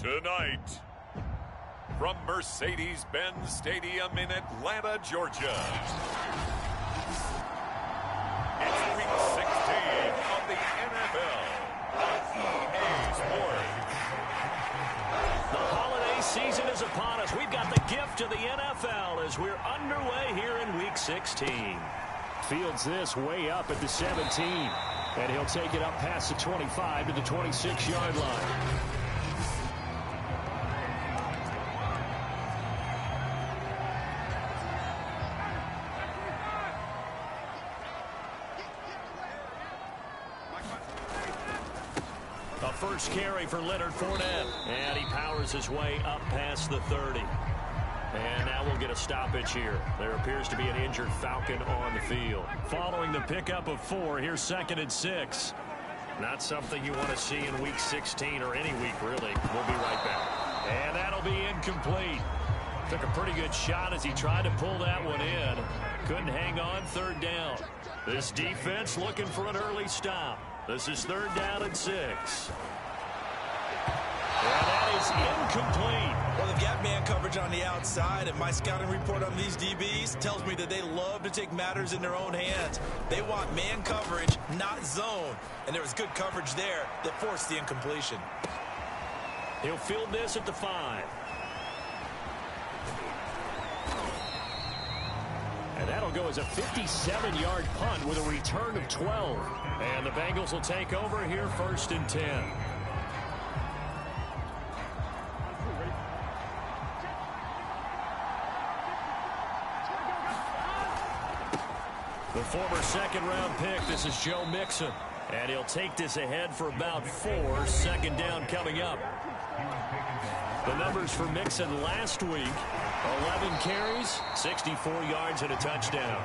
Tonight, from Mercedes-Benz Stadium in Atlanta, Georgia, it's Week 16 of the NFL on EA Sports. The holiday season is upon us. We've got the gift of the NFL as we're underway here in Week 16. Fields this way up at the 17, and he'll take it up past the 25 to the 26-yard line. First carry for Leonard Fournette, and he powers his way up past the 30. And now we'll get a stoppage here. There appears to be an injured Falcon on the field. Following the pickup of 4, here's 2nd and 6. Not something you want to see in Week 16 or any week, really. We'll be right back. And that'll be incomplete. Took a pretty good shot as he tried to pull that one in. Couldn't hang on, 3rd down. This defense looking for an early stop. This is 3rd down and 6. And that is incomplete. Well, they've got man coverage on the outside, and my scouting report on these DBs tells me that they love to take matters in their own hands. They want man coverage, not zone. And there was good coverage there that forced the incompletion. He'll field this at the 5. And that'll go as a 57-yard punt with a return of 12. And the Bengals will take over here 1st and 10. The former 2nd-round pick, this is Joe Mixon. And he'll take this ahead for about 4, 2nd down coming up. The numbers for Mixon last week, 11 carries, 64 yards, and a touchdown.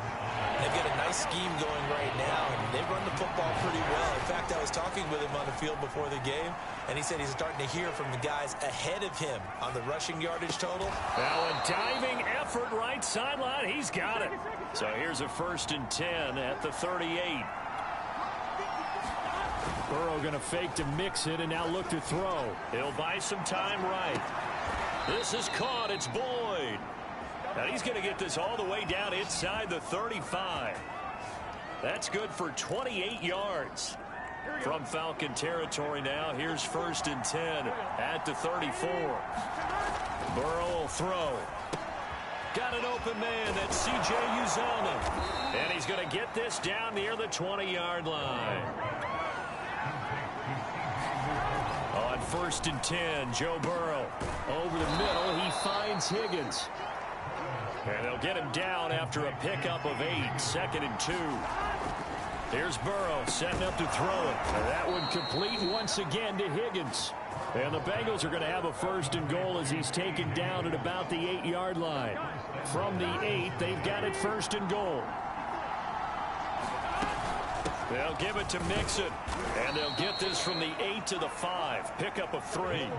They've got a nice scheme going right now, and they run the football pretty well. In fact, I was talking with him on the field before the game, and he said he's starting to hear from the guys ahead of him on the rushing yardage total. Now a diving effort right sideline. He's got it. So here's a 1st and 10 at the 38. Burrow going to fake to mix it and now look to throw. He'll buy some time right. This is caught. It's Boyd. Now he's going to get this all the way down inside the 35. That's good for 28 yards. From Falcon territory now, here's 1st and 10 at the 34. Burrow will throw. Got an open man. That's C.J. Uzomah. And he's going to get this down near the 20-yard line. On 1st and 10, Joe Burrow. Over the middle, he finds Higgins. And they'll get him down after a pickup of 8, 2nd and 2. Here's Burrow setting up to throw it. And that one complete once again to Higgins. And the Bengals are going to have a 1st and goal as he's taken down at about the 8-yard line. From the 8, they've got it 1st and goal. They'll give it to Mixon. And they'll get this from the 8 to the 5. Pickup of 3.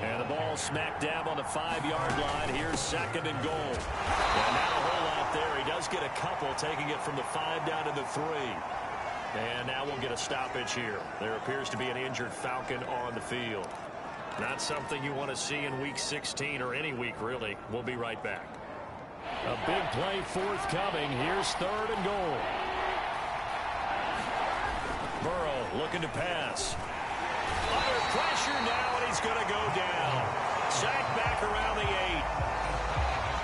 And the ball smack dab on the 5-yard line. Here's 2nd and goal. And not a whole lot there. He does get a couple, taking it from the 5 down to the 3. And now we'll get a stoppage here. There appears to be an injured Falcon on the field. Not something you want to see in Week 16 or any week, really. We'll be right back. A big play forthcoming. Here's 3rd and goal. Burrow looking to pass. Under pressure now, and he's going to go down. Sacked back around the 8.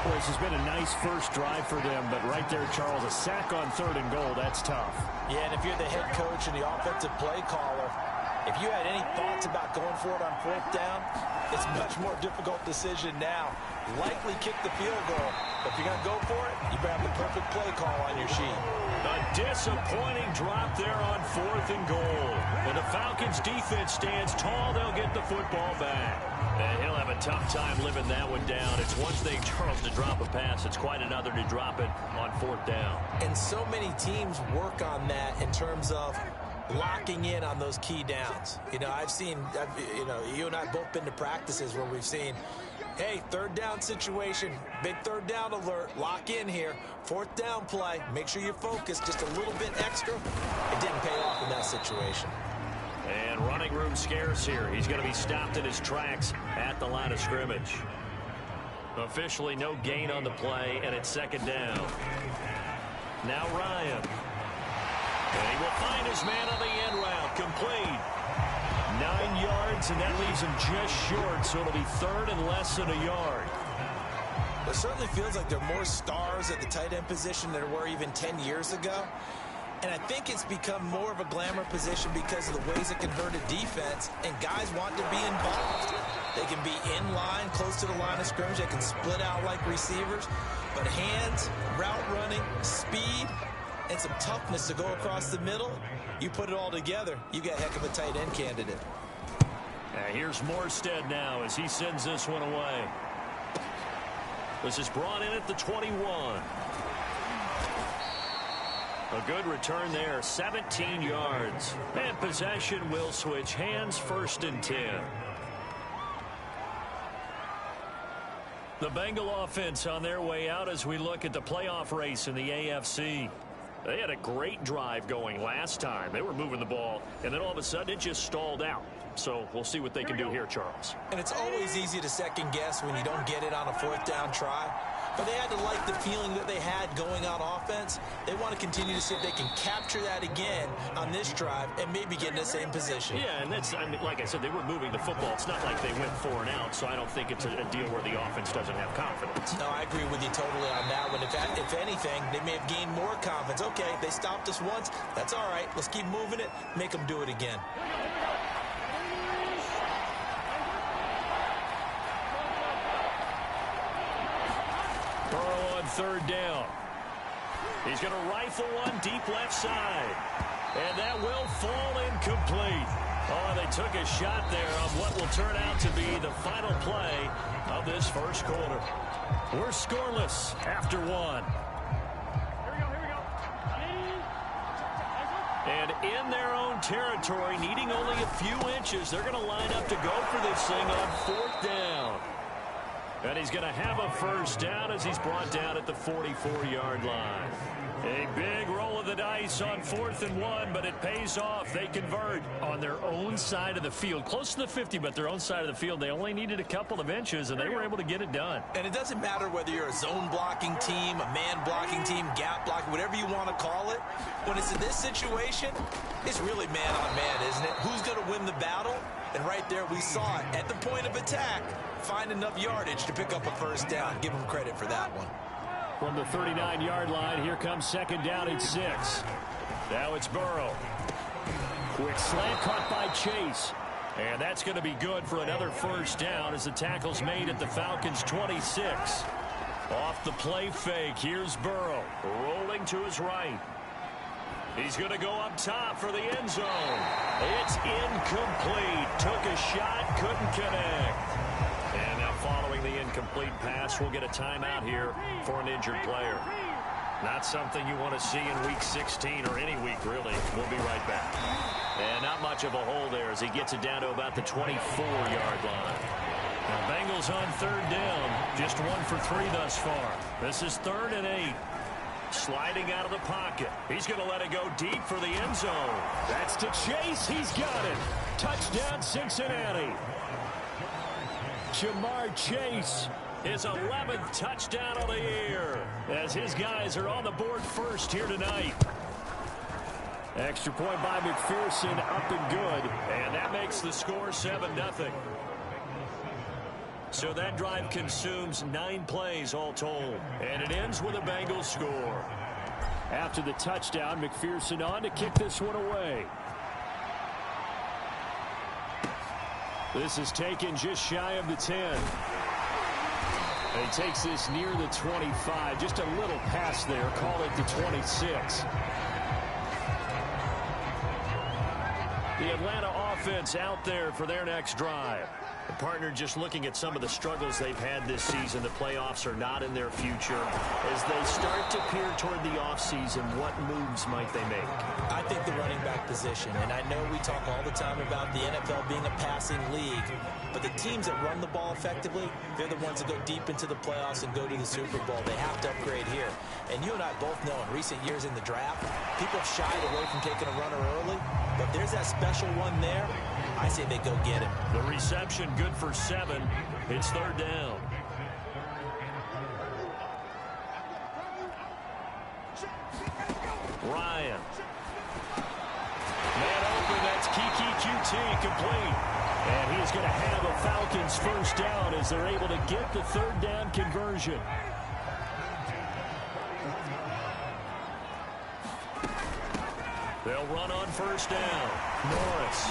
Boy, this has been a nice first drive for them, but right there, Charles, a sack on 3rd and goal, that's tough. Yeah, and if you're the head coach and the offensive play caller, if you had any thoughts about going for it on 4th down, it's a much more difficult decision now. Likely kick the field goal, but if you're going to go for it, you better have the perfect play call on your sheet. A disappointing drop there on 4th and goal. When the Falcons defense stands tall, they'll get the football back. And he'll have a tough time living that one down. It's one thing, Charles, to drop a pass. It's quite another to drop it on 4th down. And so many teams work on that in terms of locking in on those key downs. You know, you and I have both been to practices where we've seen, hey, 3rd down situation, big 3rd down alert, lock in here, 4th down play, make sure you're focused just a little bit extra. It didn't pay off in that situation. And running room scarce here. He's going to be stopped in his tracks at the line of scrimmage. Officially no gain on the play, and it's second down. Now Ryan. And he will find his man on the end route. Complete. 9 yards, and that leaves him just short, so it'll be third and less than a yard. It certainly feels like there are more stars at the tight end position than there were even 10 years ago. And I think it's become more of a glamour position because of the ways it can hurt a defense, and guys want to be involved. They can be in line, close to the line of scrimmage. They can split out like receivers. But hands, route running, speed, and some toughness to go across the middle, you put it all together, you got a heck of a tight end candidate. Here's Morstead now as he sends this one away. This is brought in at the 21. A good return there, 17 yards. And possession will switch hands, first and 10. The Bengal offense on their way out as we look at the playoff race in the AFC. They had a great drive going last time. They were moving the ball, and then all of a sudden it just stalled out. So we'll see what they can do here, Charles. And it's always easy to second guess when you don't get it on a fourth down try. But they had to like the feeling that they had going on offense. They want to continue to see if they can capture that again on this drive and maybe get in the same position. Yeah, and that's, I mean, like I said, they were moving the football. It's not like they went 4 and out, so I don't think it's a deal where the offense doesn't have confidence. No, I agree with you totally on that one. If anything, they may have gained more confidence. Okay, they stopped us once. That's all right. Let's keep moving it. Make them do it again. Burrow on third down. He's going to rifle one deep left side. And that will fall incomplete. Oh, they took a shot there on what will turn out to be the final play of this first quarter. We're scoreless after 1. And in their own territory, needing only a few inches, they're going to line up to go for this thing on 4th down. And he's going to have a first down as he's brought down at the 44-yard line. A big roll of the dice on 4th and 1, but it pays off. They convert on their own side of the field. Close to the 50, but their own side of the field. They only needed a couple of inches, and they were able to get it done. And it doesn't matter whether you're a zone blocking team, a man blocking team, gap blocking, whatever you want to call it. When it's in this situation, it's really man on man, isn't it? Who's going to win the battle? And right there we saw it. At the point of attack, find enough yardage to pick up a first down. Give them credit for that one. From the 39-yard line, here comes second down at 6. Now it's Burrow. Quick slant caught by Chase. And that's going to be good for another first down as the tackle's made at the Falcons' 26. Off the play fake, here's Burrow. Rolling to his right. He's going to go up top for the end zone. It's incomplete. Took a shot, couldn't connect. And now following the incomplete pass, we'll get a timeout here for an injured player. Not something you want to see in Week 16 or any week, really. We'll be right back. And not much of a hole there as he gets it down to about the 24-yard line. Now Bengals on third down. Just 1 for 3 thus far. This is 3rd and 8. Sliding out of the pocket. He's going to let it go deep for the end zone. That's to Chase. He's got it. Touchdown, Cincinnati. Jamar Chase. His 11th touchdown of the year as his guys are on the board first here tonight. Extra point by McPherson, up and good. And that makes the score 7-0. So that drive consumes 9 plays all told. And it ends with a Bengals score. After the touchdown, McPherson on to kick this one away. This is taken just shy of the 10. And he takes this near the 25. Just a little pass there. Call it the 26. The Atlanta offense out there for their next drive. Partner, just looking at some of the struggles they've had this season, the playoffs are not in their future. As they start to peer toward the offseason, what moves might they make? I think the running back position, and I know we talk all the time about the NFL being a passing league, but the teams that run the ball effectively, they're the ones that go deep into the playoffs and go to the Super Bowl. They have to upgrade here. And you and I both know in recent years in the draft, people have shied away from taking a runner early, but there's that special one there. I say they go get him. The reception good for 7. It's 3rd down. Ryan. Man open, that's Kiki QT complete. And he is going to have a Falcons first down as they're able to get the 3rd down conversion. They'll run on first down. Norris.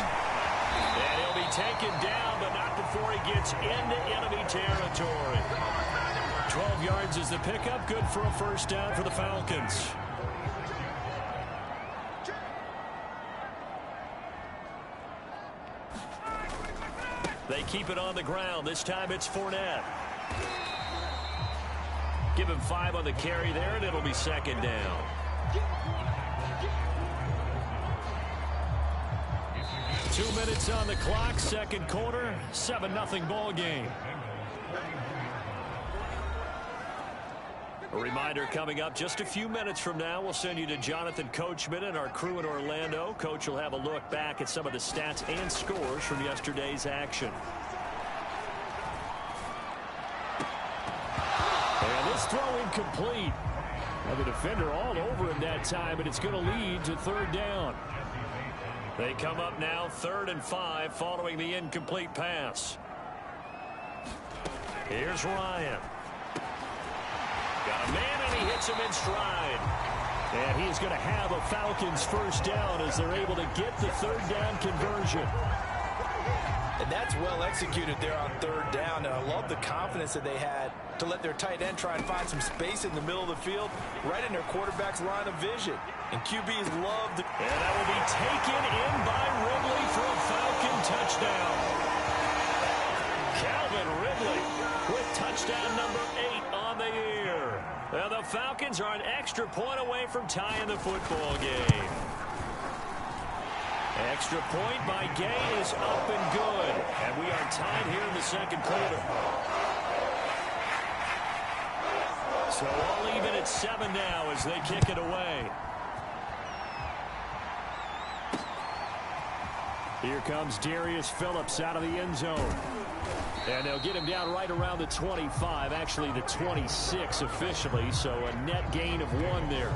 And he'll be taken down, but not before he gets into enemy territory. 12 yards is the pickup. Good for a first down for the Falcons. They keep it on the ground. This time it's Fournette. Give him 5 on the carry there, and it'll be 2nd down. Two minutes on the clock, second quarter, 7-0 ball game. A reminder coming up just a few minutes from now, we'll send you to Jonathan Coachman and our crew in Orlando. Coach will have a look back at some of the stats and scores from yesterday's action. And this throw incomplete. Now the defender all over him that time, and it's going to lead to 3rd down. They come up now 3rd and 5 following the incomplete pass. Here's Ryan. Got a man, and he hits him in stride. And he is going to have a Falcons first down as they're able to get the 3rd down conversion. And that's well executed there on 3rd down. And I love the confidence that they had to let their tight end try and find some space in the middle of the field, right in their quarterback's line of vision. And QBs love the... And that will be taken in by Ridley for a Falcon touchdown. Calvin Ridley with touchdown number 8 on the year. And the Falcons are an extra point away from tying the football game. Extra point by Gay is up and good. And we are tied here in the second quarter. So all even at 7 now as they kick it away. Here comes Darius Phillips out of the end zone. And they'll get him down right around the 25, actually the 26 officially, so a net gain of 1 there.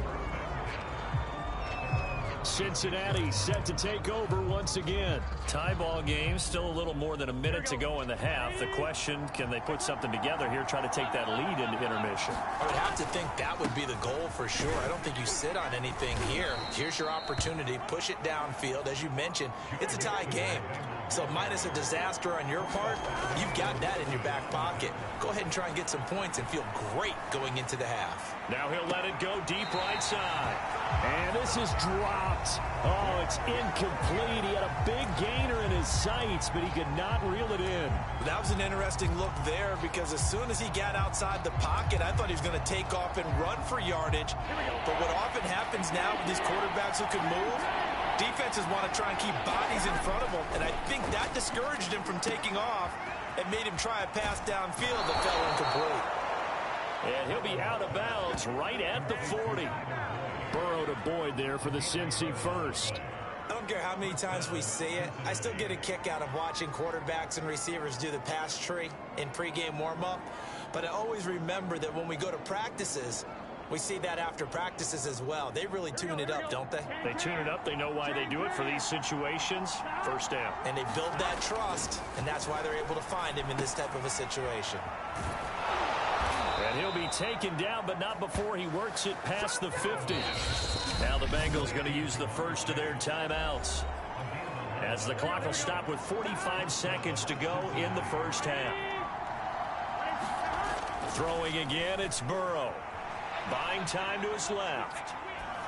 Cincinnati set to take over once again. Tie ball game, still a little more than a minute to go in the half. The question, can they put something together here, try to take that lead into intermission? I would have to think that would be the goal for sure. I don't think you sit on anything here. Here's your opportunity. Push it downfield. As you mentioned, it's a tie game. So minus a disaster on your part, you've got that in your back pocket. Go ahead and try and get some points and feel great going into the half. Now he'll let it go deep right side. And this is dropped. Oh, it's incomplete. He had a big gainer in his sights, but he could not reel it in. That was an interesting look there because as soon as he got outside the pocket, I thought he was going to take off and run for yardage. But what often happens now with these quarterbacks who can move, defenses want to try and keep bodies in front of them, and I think that discouraged him from taking off and made him try a pass downfield that fell incomplete. And he'll be out of bounds right at the 40. Burrow to Boyd there for the Cincy first. I don't care how many times we see it. I still get a kick out of watching quarterbacks and receivers do the pass tree in pregame warm-up. But I always remember that when we go to practices, we see that after practices as well. They really tune it up, don't they? They tune it up. They know why they do it for these situations. First down. And they build that trust, and that's why they're able to find him in this type of a situation. And he'll be taken down, but not before he works it past the 50. Now the Bengals going to use the first of their timeouts, as the clock will stop with 45 seconds to go in the first half. Throwing again, it's Burrow. Buying time to his left.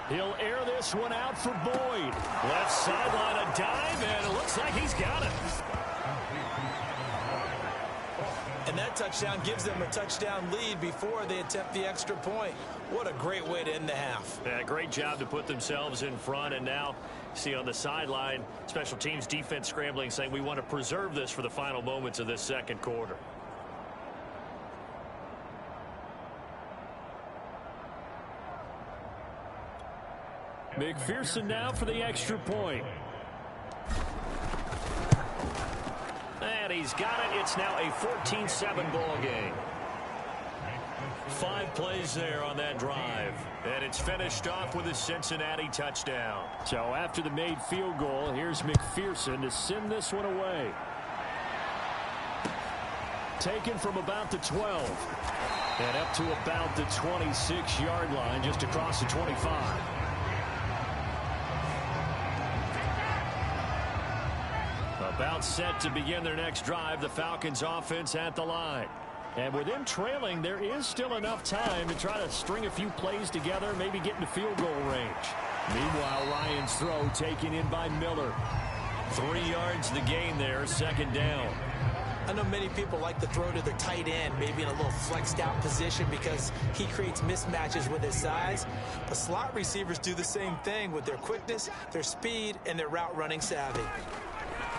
He'll air this one out for Boyd. Left sideline, a dime, and it looks like he's got it. that touchdown gives them a touchdown lead before they attempt the extra point. What a great way to end the half. Yeah, great job to put themselves in front, and now see on the sideline, special teams defense scrambling, saying we want to preserve this for the final moments of this second quarter. McPherson now for the extra point. And he's got it. It's now a 14-7 ball game. 5 plays there on that drive. And it's finished off with a Cincinnati touchdown. So after the made field goal, here's McPherson to send this one away. Taken from about the 12. And up to about the 26-yard line, just across the 25. About set to begin their next drive, the Falcons offense at the line. And with them trailing, there is still enough time to try to string a few plays together, maybe get into field goal range. Meanwhile, Ryan's throw taken in by Miller. 3 yards the gain there, second down. I know many people like to throw to their tight end, maybe in a little flexed out position because he creates mismatches with his size. But slot receivers do the same thing with their quickness, their speed, and their route running savvy.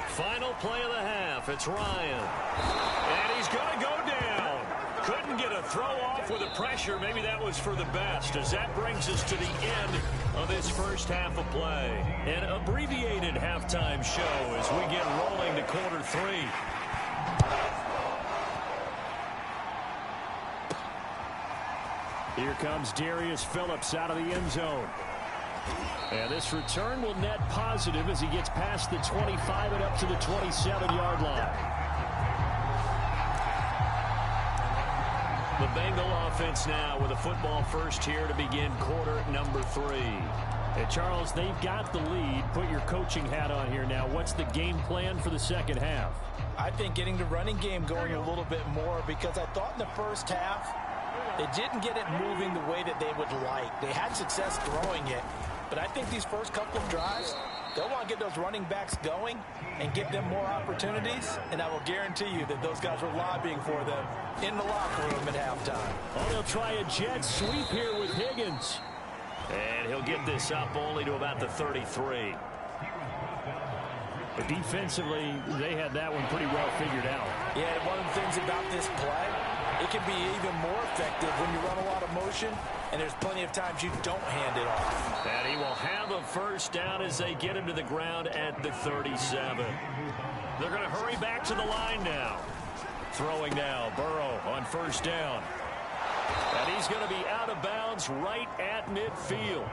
Final play of the half. It's Ryan. And he's going to go down. Couldn't get a throw off with the pressure. Maybe that was for the best, as that brings us to the end of this first half of play. An abbreviated halftime show as we get rolling to quarter 3. Here comes Darius Phillips out of the end zone. And this return will net positive as he gets past the 25 and up to the 27-yard line. The Bengal offense now with a football first here to begin quarter number 3. And Charles, they've got the lead. Put your coaching hat on here now. What's the game plan for the second half? I think getting the running game going a little bit more, because I thought in the first half they didn't get it moving the way that they would like. They had success throwing it. But I think these first couple of drives, they'll want to get those running backs going and give them more opportunities. And I will guarantee you that those guys are lobbying for them in the locker room at halftime. Oh, they'll try a jet sweep here with Higgins. And he'll get this up only to about the 33. But defensively, they had that one pretty well figured out. Yeah, one of the things about this play, it can be even more effective when you run a lot of motion, and there's plenty of times you don't hand it off. And he will have a first down as they get him to the ground at the 37. They're going to hurry back to the line now. Throwing now, Burrow on first down. And he's going to be out of bounds right at midfield.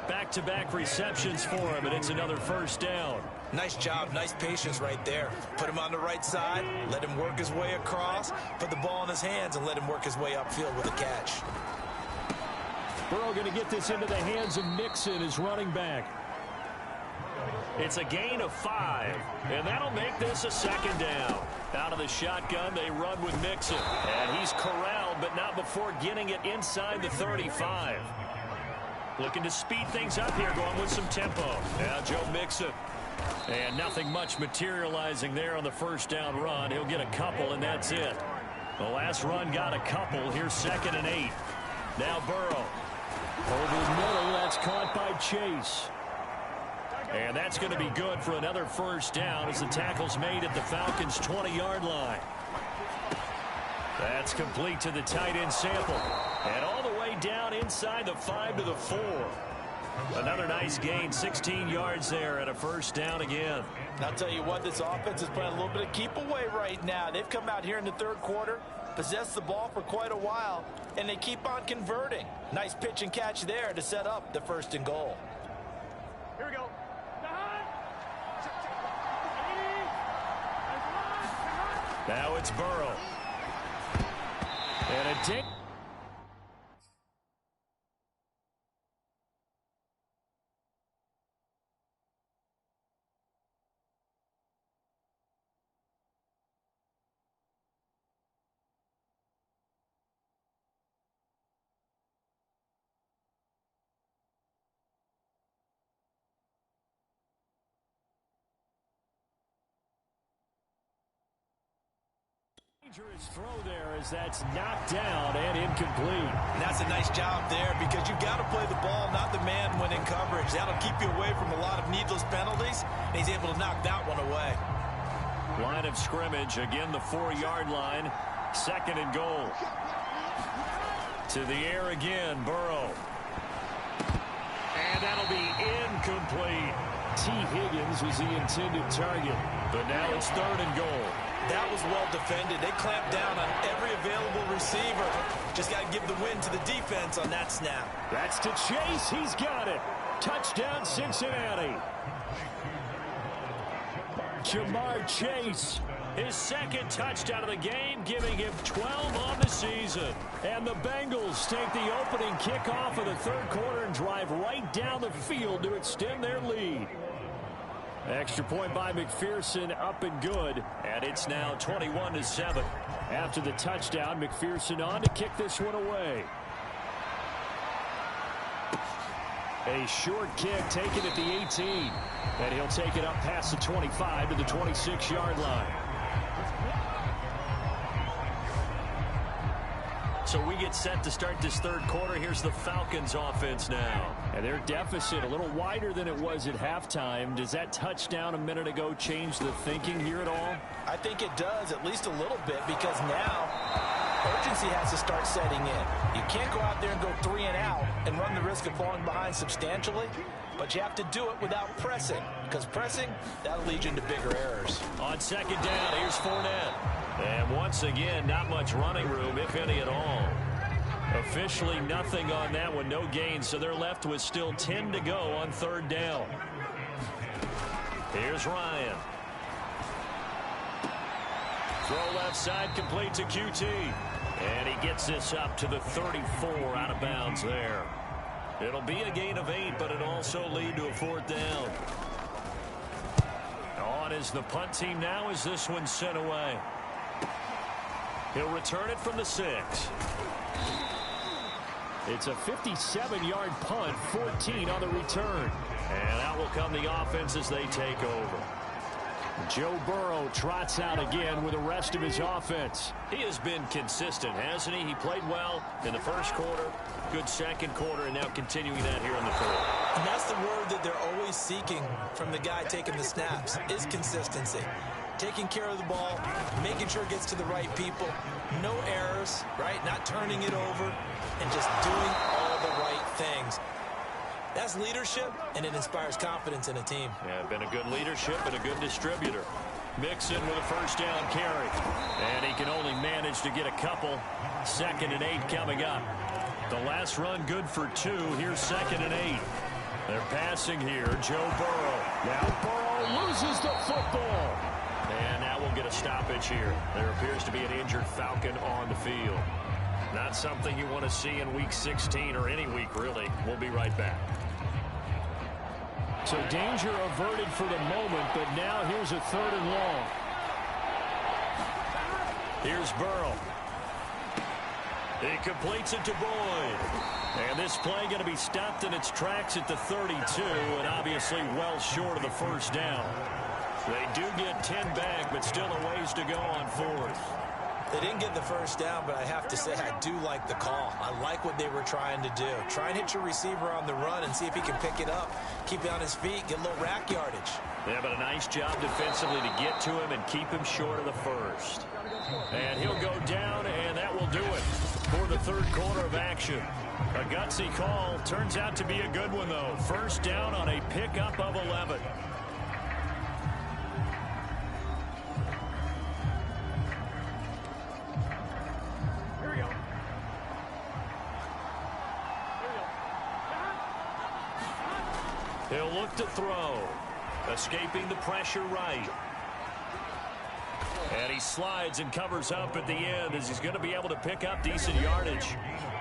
Back-to-back receptions for him, and it's another first down. Nice job, nice patience right there. Put him on the right side, let him work his way across, put the ball in his hands, and let him work his way upfield with a catch. Burrow going to get this into the hands of Mixon, his running back. It's a gain of 5, and that'll make this a second down. Out of the shotgun, they run with Mixon. And he's corralled, but not before getting it inside the 35. Looking to speed things up here, going with some tempo. Now Joe Mixon. And nothing much materializing there on the first down run. He'll get a couple, and that's it. The last run got a couple. Here's 2nd and 8. Now Burrow. Over the middle, that's caught by Chase. And that's going to be good for another first down as the tackle's made at the Falcons' 20-yard line. That's complete to the tight end Sample. And all the way down inside the 5 to the 4. Another nice gain, 16 yards there and a first down again. And I'll tell you what, this offense is playing a little bit of keep away right now. They've come out here in the third quarter, possessed the ball for quite a while, and they keep on converting. Nice pitch and catch there to set up the 1st and goal. Here we go. Now it's Burrow. And a take. Dangerous throw there as that's knocked down and incomplete. And that's a nice job there because you've got to play the ball, not the man when in coverage. That'll keep you away from a lot of needless penalties, and he's able to knock that one away. Line of scrimmage, again the 4-yard line, 2nd and goal. To the air again, Burrow. And that'll be incomplete. T. Higgins was the intended target, but now it's 3rd and goal. That was well defended. They clamped down on every available receiver. Just got to give the win to the defense on that snap. That's to Chase. He's got it. Touchdown, Cincinnati. Jamar Chase, his 2nd touchdown of the game, giving him 12 on the season. And the Bengals take the opening kickoff of the 3rd quarter and drive right down the field to extend their lead. Extra point by McPherson, up and good. And it's now 21-7. After the touchdown, McPherson on to kick this one away. A short kick taken at the 18. And he'll take it up past the 25 to the 26-yard line. So we get set to start this 3rd quarter. Here's the Falcons offense now. And their deficit a little wider than it was at halftime. Does that touchdown a minute ago change the thinking here at all? I think it does, at least a little bit, because now urgency has to start setting in. You can't go out there and go 3 and out and run the risk of falling behind substantially, but you have to do it without pressing, because pressing, that'll lead you into bigger errors. On 2nd down, here's Fournette. And once again, not much running room, if any at all. Officially nothing on that one, no gain, so they're left with still 10 to go on 3rd down. Here's Ryan. Throw left side, complete to QT. And he gets this up to the 34, out of bounds there. It'll be a gain of 8, but it'll also lead to a 4th down. On is the punt team now as this one's sent away. He'll return it from the 6. It's a 57-yard punt, 14 on the return. And out will come the offense as they take over. Joe Burrow trots out again with the rest of his offense. He has been consistent, hasn't he? He played well in the 1st quarter, good 2nd quarter, and now continuing that here in the 3rd. And that's the word that they're always seeking from the guy taking the snaps, is consistency. Taking care of the ball, making sure it gets to the right people, no errors, right? Not turning it over, and just doing all the right things. That's leadership, and it inspires confidence in a team. Yeah, been a good leadership and a good distributor. Mixon with a 1st down carry. And he can only manage to get a couple. 2nd and 8 coming up. The last run good for 2. Here's 2nd and 8. They're passing here. Joe Burrow. Now Burrow loses the football. And now we'll get a stoppage here. There appears to be an injured Falcon on the field. Not something you want to see in Week 16 or any week, really. We'll be right back. So danger averted for the moment, but now here's a 3rd and long. Here's Burrow. He completes it to Boyd. And this play going to be stopped in its tracks at the 32, and obviously well short of the 1st down. They do get 10 back, but still a ways to go on 4th. They didn't get the 1st down, but I have to say I do like the call. I like what they were trying to do. Try and hit your receiver on the run and see if he can pick it up, keep it on his feet, get a little rack yardage. Yeah, but a nice job defensively to get to him and keep him short of the 1st. And he'll go down, and that will do it for the 3rd quarter of action. A gutsy call. Turns out to be a good one, though. 1st down on a pickup of 11. He'll look to throw. Escaping the pressure right. And he slides and covers up at the end as he's going to be able to pick up decent yardage.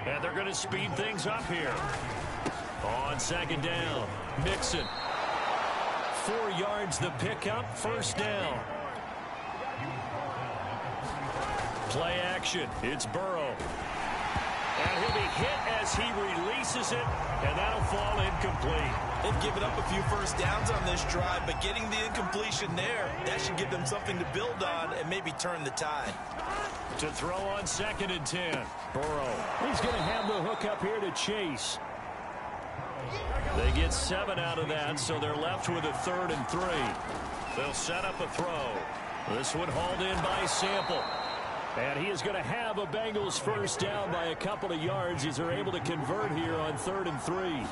And they're going to speed things up here. On 2nd down, Mixon. 4 yards the pickup, 1st down. Play action, it's Burrow. And he'll be hit as he releases it, and that'll fall incomplete. They've given up a few 1st downs on this drive, but getting the incompletion there, that should give them something to build on and maybe turn the tide. To throw on 2nd and 10. Burrow. He's going to have the hook up here to Chase. They get 7 out of that, so they're left with a 3rd and 3. They'll set up a throw. This one hauled in by Sample. And he is going to have a Bengals first down by a couple of yards as they're able to convert here on 3rd and 3.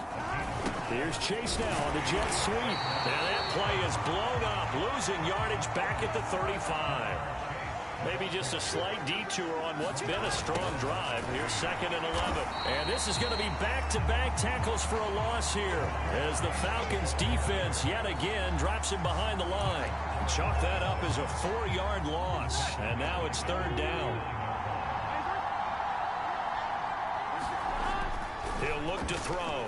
Here's Chase now on the jet sweep. And that play is blown up, losing yardage back at the 35. Maybe just a slight detour on what's been a strong drive. Here's 2nd and 11. And this is going to be back-to-back tackles for a loss here as the Falcons defense yet again drops him behind the line. Chalk that up as a 4-yard loss. And now it's 3rd down. He'll look to throw.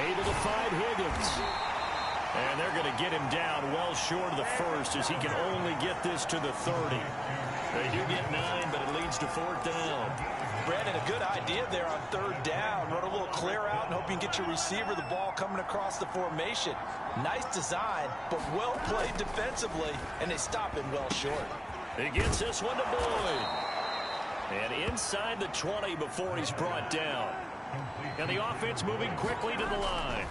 Able to find Higgins. And they're going to get him down well short of the 1st as he can only get this to the 30. They do get 9, but it leads to 4th down. Brandon, a good idea there on 3rd down. Run a little clear out and hope you can get your receiver the ball coming across the formation. Nice design, but well played defensively, and they stop him well short. He gets this one to Boyd. And inside the 20 before he's brought down. And the offense moving quickly to the line.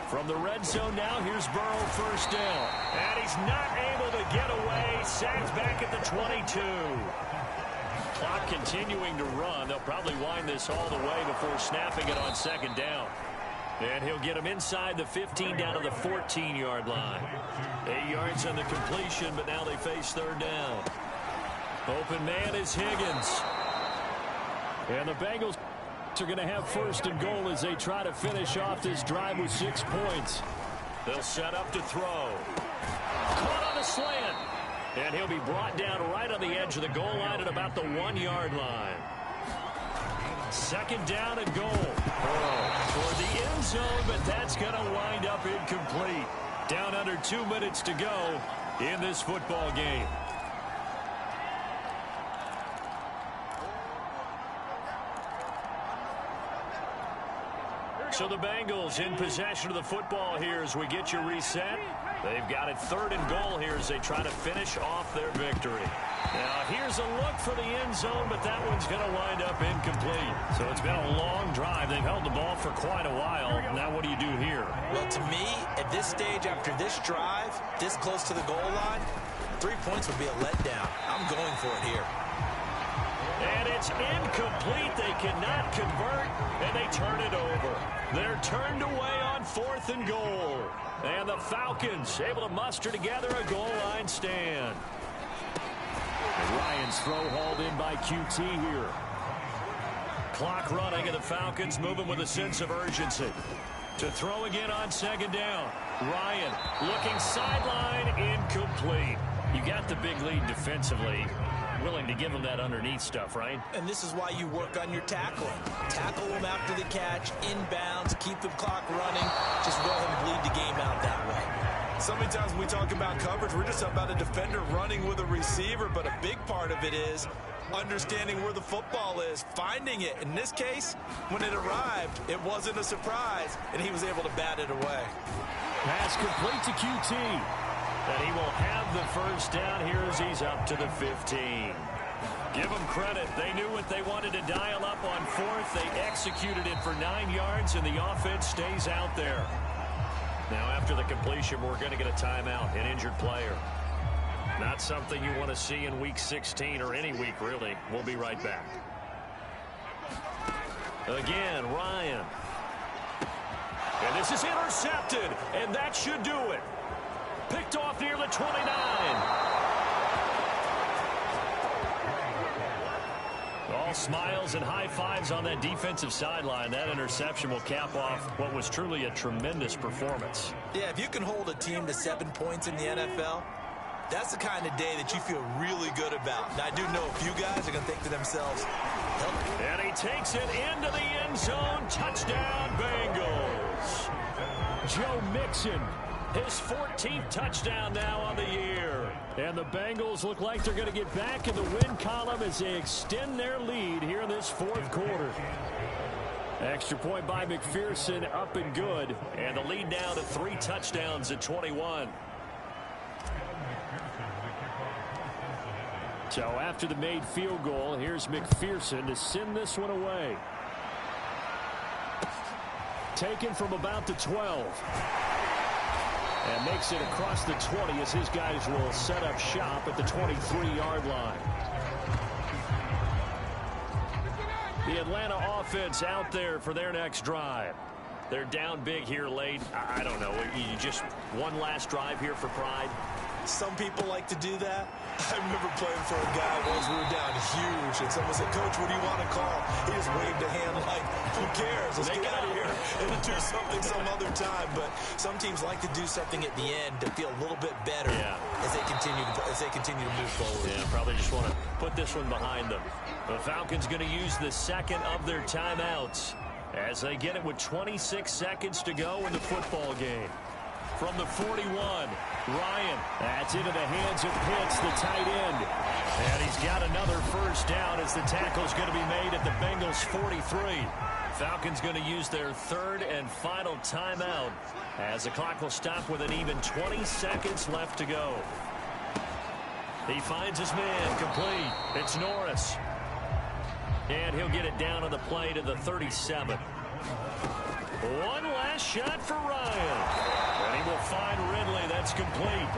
From the red zone now, here's Burrow first down. And he's not able to get away. Sacked back at the 22. Clock continuing to run. They'll probably wind this all the way before snapping it on 2nd down. And he'll get him inside the 15 down to the 14-yard line. 8 yards on the completion, but now they face 3rd down. Open man is Higgins. And the Bengals are going to have 1st and goal as they try to finish off this drive with 6 points. They'll set up to throw. Caught on the slant. And he'll be brought down right on the edge of the goal line at about the 1-yard line. 2nd down and goal. Toward the end zone, but that's going to wind up incomplete. Down under 2 minutes to go in this football game. So the Bengals in possession of the football here as we get you reset. They've got it 3rd and goal here as they try to finish off their victory. Now here's a look for the end zone, but that one's going to wind up incomplete. So it's been a long drive. They've held the ball for quite a while. Now what do you do here? Well, to me, at this stage after this drive, this close to the goal line, 3 points would be a letdown. I'm going for it here. And it's incomplete. They cannot convert, and they turn it over. They're turned away on 4th and goal. And the Falcons able to muster together a goal line stand. And Ryan's throw hauled in by QT here. Clock running, and the Falcons moving with a sense of urgency. To throw again on 2nd down. Ryan looking sideline, incomplete. You got the big lead defensively. Willing to give them that underneath stuff, right? And this is why you work on your tackling. Tackle them after the catch, inbounds, keep the clock running. Just go ahead and bleed the game out that way. So many times when we talk about coverage, we're just about a defender running with a receiver, but a big part of it is understanding where the football is, finding it. In this case, when it arrived, it wasn't a surprise, and he was able to bat it away. Pass complete to QT. And he will have the first down here as he's up to the 15. Give them credit. They knew what they wanted to dial up on 4th. They executed it for 9 yards, and the offense stays out there. Now, after the completion, we're going to get a timeout, an injured player. Not something you want to see in Week 16 or any week, really. We'll be right back. Again, Ryan. And this is intercepted, and that should do it. Picked off near the 29. All smiles and high fives on that defensive sideline. That interception will cap off what was truly a tremendous performance. Yeah, if you can hold a team to 7 points in the NFL, that's the kind of day that you feel really good about. Now, I do know a few guys are going to think to themselves, and he takes it into the end zone. Touchdown, Bengals. Joe Mixon. His 14th touchdown now on the year. And the Bengals look like they're going to get back in the win column as they extend their lead here in this 4th quarter. Extra point by McPherson, up and good. And the lead now to 3 touchdowns at 21. So after the made field goal, here's McPherson to send this one away. Taken from about the 12. And makes it across the 20 as his guys will set up shop at the 23-yard line. The Atlanta offense out there for their next drive. They're down big here late. I don't know. You just one last drive here for pride? Some people like to do that. I remember playing for a guy once. We were down huge, and someone said, "Coach, what do you want to call?" He just waved a hand like, "Who cares? Let's get out of here and do something some other time." But some teams like to do something at the end to feel a little bit better as they continue to move forward. Yeah, probably just want to put this one behind them. The Falcons going to use the second of their timeouts as they get it with 26 seconds to go in the football game. From the 41, Ryan. That's into the hands of Pitts, the tight end. And he's got another first down as the tackle's going to be made at the Bengals 43. Falcons going to use their third and final timeout as the clock will stop with an even 20 seconds left to go. He finds his man, complete. It's Norris. And he'll get it down on the play to the 37. One last shot for Ryan. And he will find Ridley. That's complete.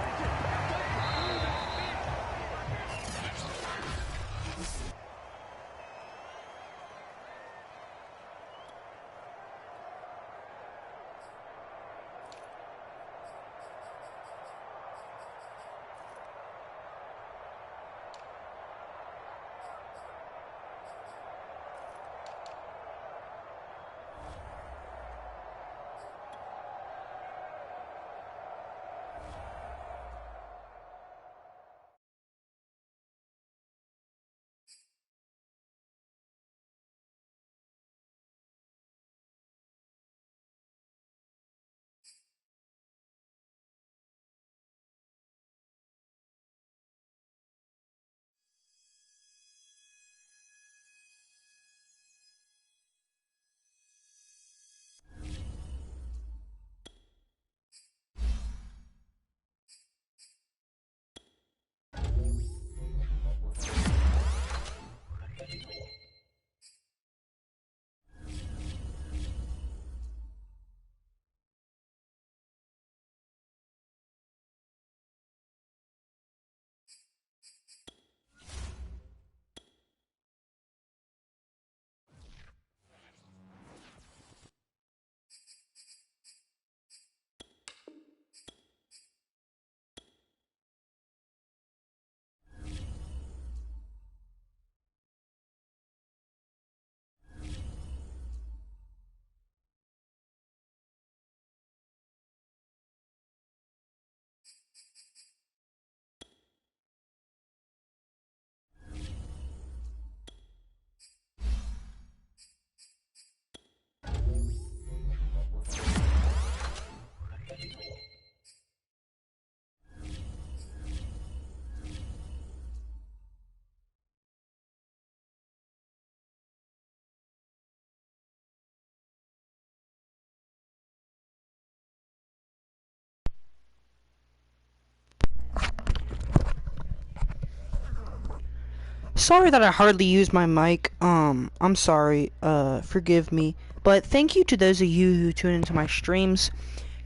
Sorry that I hardly used my mic. I'm sorry. Forgive me. But thank you to those of you who tune into my streams.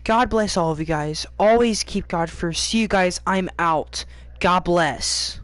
God bless all of you guys. Always keep God first. See you guys. I'm out. God bless.